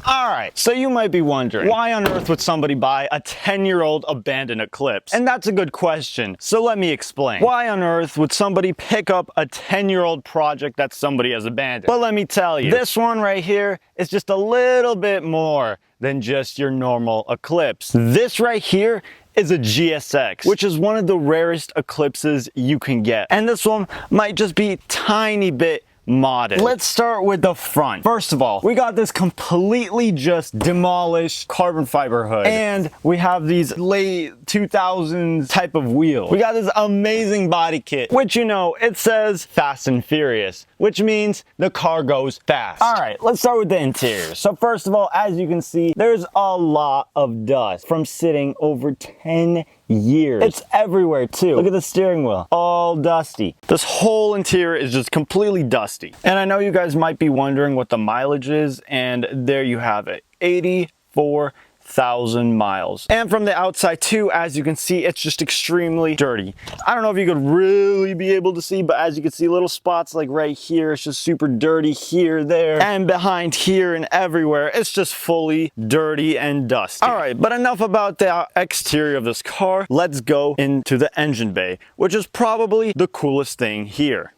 Alright, so you might be wondering, why on earth would somebody buy a 10-year-old abandoned Eclipse? And that's a good question, so let me explain. Why on earth would somebody pick up a 10-year-old project that somebody has abandoned? Well, let me tell you, this one right here is just a little bit more than just your normal Eclipse. This right here is a GSX, which is one of the rarest Eclipses you can get. And this one might just be a tiny bit modded. Let's start with the front. First of all, we got this completely just demolished carbon fiber hood, and we have these late 2000s type of wheels. We got this amazing body kit, which, you know, it says Fast and Furious, which means the car goes fast. All right, let's start with the interior. So first of all, as you can see, there's a lot of dust from sitting over 10 years. It's everywhere too. Look at the steering wheel, all dusty. This whole interior is just completely dusty. And I know you guys might be wondering what the mileage is, and there you have it, 84,000 miles. And from the outside too, as you can see, it's just extremely dirty. I don't know if you could really be able to see, but as you can see, little spots like right here, it's just super dirty here, there, and behind here and everywhere. It's just fully dirty and dusty. All right, but enough about the exterior of this car. Let's go into the engine bay, which is probably the coolest thing here.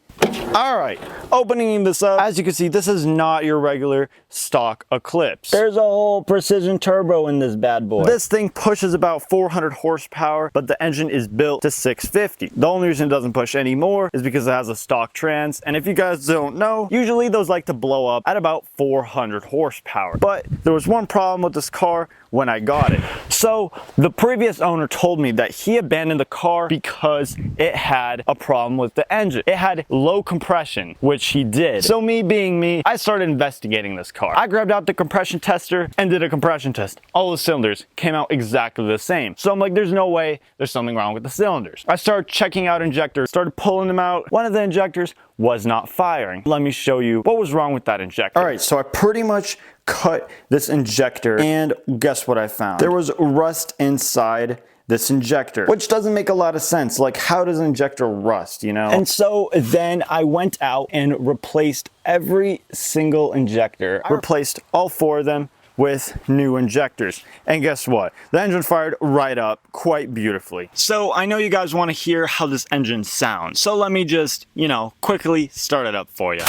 All right, opening this up, as you can see, this is not your regular stock Eclipse. There's a whole precision turbo in this bad boy. This thing pushes about 400 horsepower, but the engine is built to 650. The only reason it doesn't push any more is because it has a stock trans, and if you guys don't know, usually those like to blow up at about 400 horsepower. But there was one problem with this car when I got it. So the previous owner told me that he abandoned the car because it had a problem with the engine. It had low compression, which he did. So me being me, I started investigating this car. I grabbed out the compression tester and did a compression test. All the cylinders came out exactly the same. So I'm like, there's no way there's something wrong with the cylinders. I started checking out injectors, started pulling them out. One of the injectors was not firing. Let me show you what was wrong with that injector. All right, so I pretty much cut this injector, and guess what I found? There was rust inside this injector, which doesn't make a lot of sense. Like, how does an injector rust, you know? And so then I went out and replaced every single injector. I replaced all 4 of them with new injectors. And guess what? The engine fired right up quite beautifully. So I know you guys want to hear how this engine sounds. So let me just, you know, quickly start it up for you.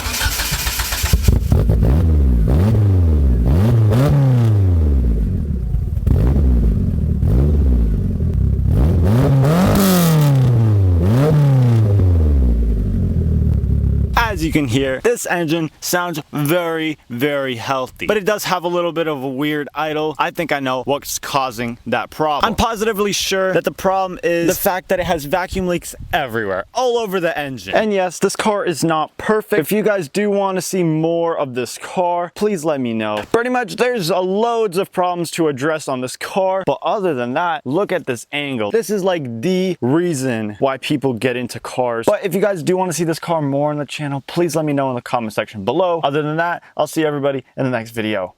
As you can hear, this engine sounds very, very healthy, but it does have a little bit of a weird idle. I think I know what's causing that problem. I'm positively sure that the problem is the fact that it has vacuum leaks everywhere, all over the engine. And yes, this car is not perfect. If you guys do want to see more of this car, please let me know. Pretty much there's loads of problems to address on this car, but other than that, look at this angle. This is like the reason why people get into cars. But if you guys do want to see this car more on the channel, please let me know in the comment section below. Other than that, I'll see everybody in the next video.